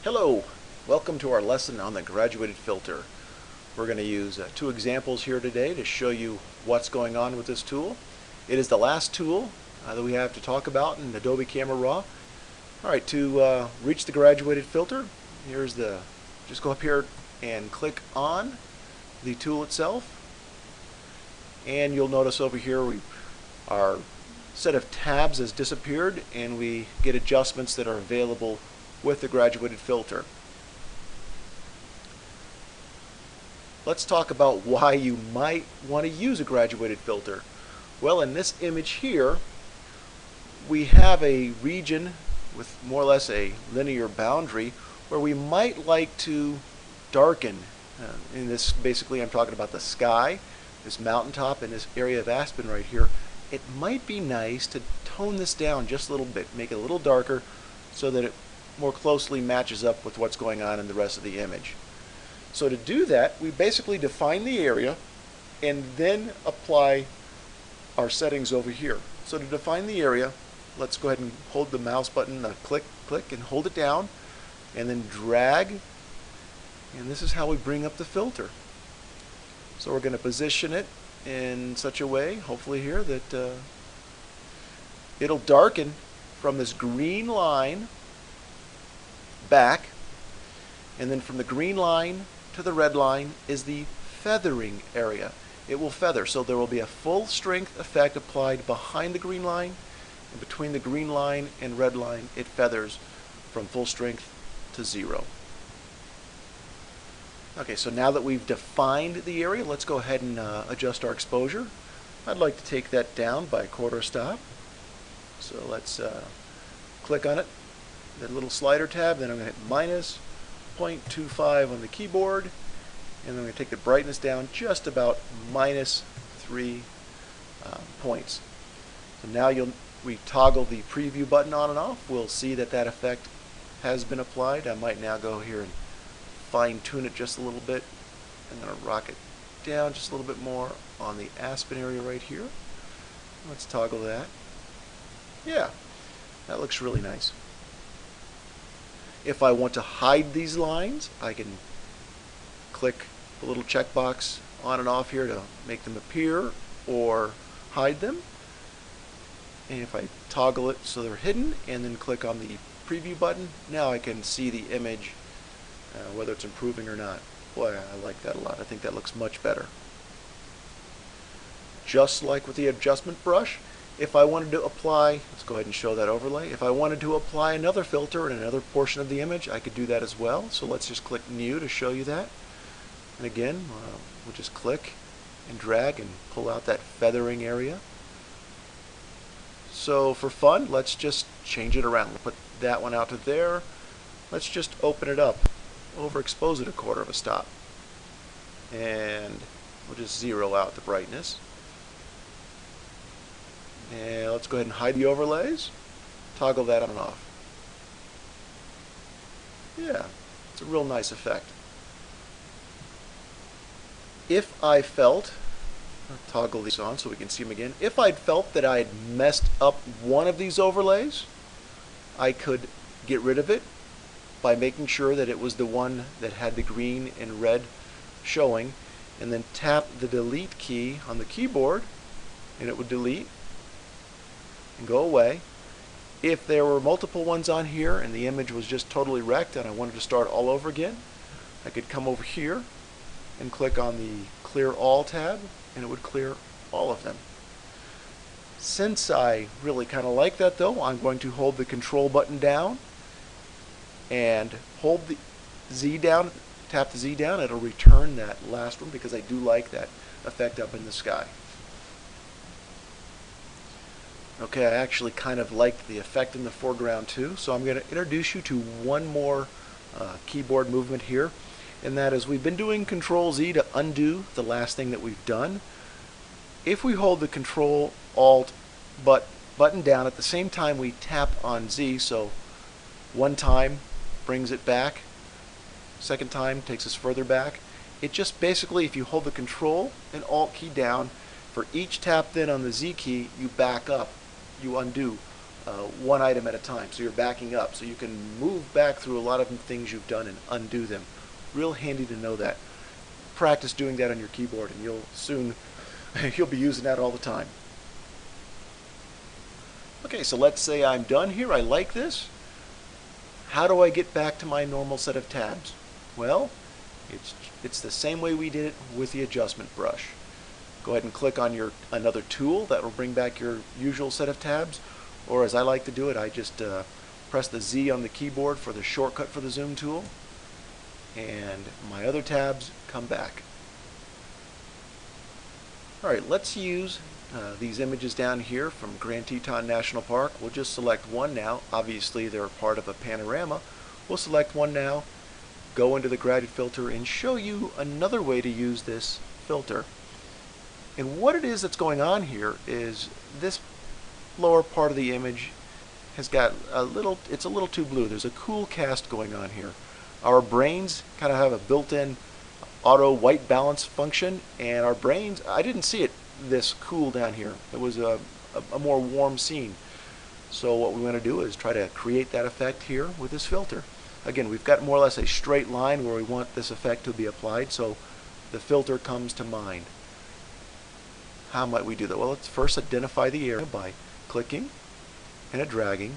Hello, welcome to our lesson on the graduated filter. We're going to use two examples here today to show you what's going on with this tool. It is the last tool that we have to talk about in Adobe Camera Raw. Alright, to reach the graduated filter, just go up here and click on the tool itself, and you'll notice over here our set of tabs has disappeared and we get adjustments that are available with the graduated filter. Let's talk about why you might want to use a graduated filter. Well, in this image here, we have a region with more or less a linear boundary where we might like to darken. In this, basically, I'm talking about the sky, this mountaintop, and this area of aspen right here. It might be nice to tone this down just a little bit, make it a little darker so that it more closely matches up with what's going on in the rest of the image. So to do that, we basically define the area and then apply our settings over here. So to define the area, let's go ahead and hold the mouse button, click and hold it down, and then drag, and this is how we bring up the filter. So we're going to position it in such a way, hopefully here, that it'll darken from this green line back, and then from the green line to the red line is the feathering area. It will feather, so there will be a full strength effect applied behind the green line, and between the green line and red line it feathers from full strength to 0. Okay, so now that we've defined the area, let's go ahead and adjust our exposure. I'd like to take that down by 1/4 stop. So let's click on it, that little slider tab, then I'm going to hit -0.25 on the keyboard, and I'm going to take the brightness down just about -3 points. So now we toggle the preview button on and off. We'll see that that effect has been applied. I might now go here and fine tune it just a little bit. I'm going to rock it down just a little bit more on the aspen area right here. Let's toggle that. Yeah, that looks really nice. If I want to hide these lines, I can click the little checkbox on and off here to make them appear or hide them. And if I toggle it so they're hidden and then click on the preview button, now I can see the image, whether it's improving or not. Boy, I like that a lot. I think that looks much better. Just like with the adjustment brush, if I wanted to apply, let's go ahead and show that overlay. If I wanted to apply another filter in another portion of the image, I could do that as well. So let's just click New to show you that. And again, we'll just click and drag and pull out that feathering area. So for fun, let's just change it around. We'll put that one out to there. Let's just open it up, overexpose it 1/4 stop. And we'll just zero out the brightness. And let's go ahead and hide the overlays. Toggle that on and off. Yeah, it's a real nice effect. If I felt, I'll toggle these on so we can see them again. If I'd felt that I had messed up one of these overlays, I could get rid of it by making sure that it was the one that had the green and red showing, and then tap the delete key on the keyboard and it would delete and go away. If there were multiple ones on here and the image was just totally wrecked and I wanted to start all over again, I could come over here and click on the Clear All tab and it would clear all of them. Since I really kind of like that though, I'm going to hold the Control button down and hold the Z down, tap the Z down, it'll return that last one because I do like that effect up in the sky. Okay, I actually kind of liked the effect in the foreground too, so I'm going to introduce you to one more keyboard movement here, and that is we've been doing Control Z to undo the last thing that we've done. If we hold the Control Alt button down at the same time we tap on Z, so one time brings it back, second time takes us further back. It just basically, if you hold the Control and Alt key down, for each tap then on the Z key, you back up, you undo one item at a time. So you're backing up. So you can move back through a lot of things you've done and undo them. Real handy to know that. Practice doing that on your keyboard and you'll soon you'll be using that all the time. Okay, so let's say I'm done here. I like this. How do I get back to my normal set of tabs? Well, it's the same way we did it with the adjustment brush. Go ahead and click on another tool that will bring back your usual set of tabs, or as I like to do it, I just press the Z on the keyboard for the shortcut for the zoom tool, and my other tabs come back. Alright, let's use these images down here from Grand Teton National Park. We'll just select one now. Obviously they're part of a panorama. We'll select one now, go into the Radial Filter, and show you another way to use this filter. And what it is that's going on here is this lower part of the image has got it's a little too blue. There's a cool cast going on here. Our brains kind of have a built-in auto white balance function, and our brains, I didn't see it this cool down here. It was a more warm scene. So what we want to do is try to create that effect here with this filter. Again, we've got more or less a straight line where we want this effect to be applied, so the filter comes to mind. How might we do that? Well, let's first identify the area by clicking and dragging.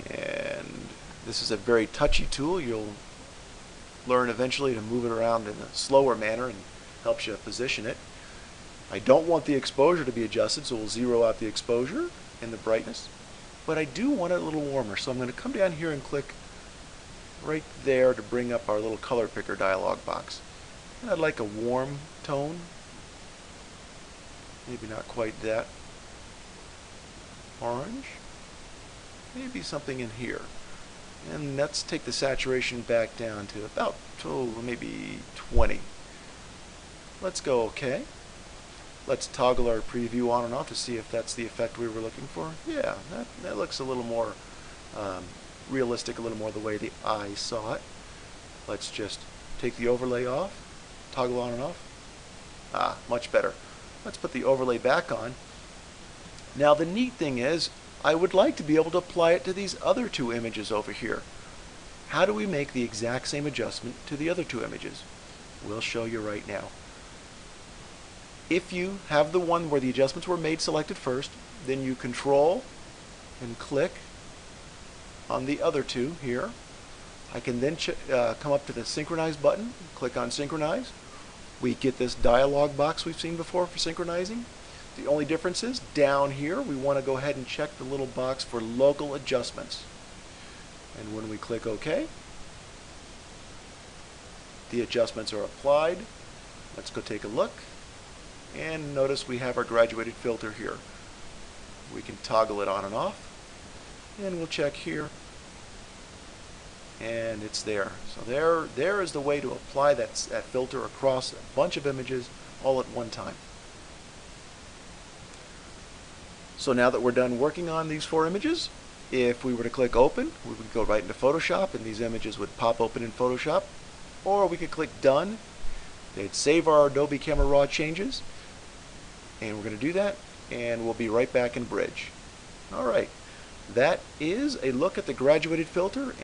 And this is a very touchy tool. You'll learn eventually to move it around in a slower manner and helps you position it. I don't want the exposure to be adjusted, so we'll zero out the exposure and the brightness. But I do want it a little warmer, so I'm going to come down here and click right there to bring up our little color picker dialog box. And I'd like a warm tone. Maybe not quite that. Orange. Maybe something in here. And let's take the saturation back down to about maybe 20. Let's go OK. Let's toggle our preview on and off to see if that's the effect we were looking for. Yeah, that looks a little more realistic, a little more the way the eye saw it. Let's just take the overlay off, toggle on and off. Much better. Let's put the overlay back on. Now the neat thing is, I would like to be able to apply it to these other two images over here. How do we make the exact same adjustment to the other two images? We'll show you right now. If you have the one where the adjustments were made selected first, then you control and click on the other two here. I can then come up to the synchronize button, click on synchronize. We get this dialog box we've seen before for synchronizing. The only difference is down here we want to go ahead and check the little box for local adjustments. And when we click OK, the adjustments are applied. Let's go take a look. And notice we have our graduated filter here. We can toggle it on and off. And we'll check here. And it's there. So there is the way to apply that filter across a bunch of images all at one time. So now that we're done working on these 4 images, if we were to click open, we would go right into Photoshop and these images would pop open in Photoshop. Or we could click done. They'd save our Adobe Camera Raw changes. And we're going to do that, and we'll be right back in Bridge. Alright, that is a look at the graduated filter.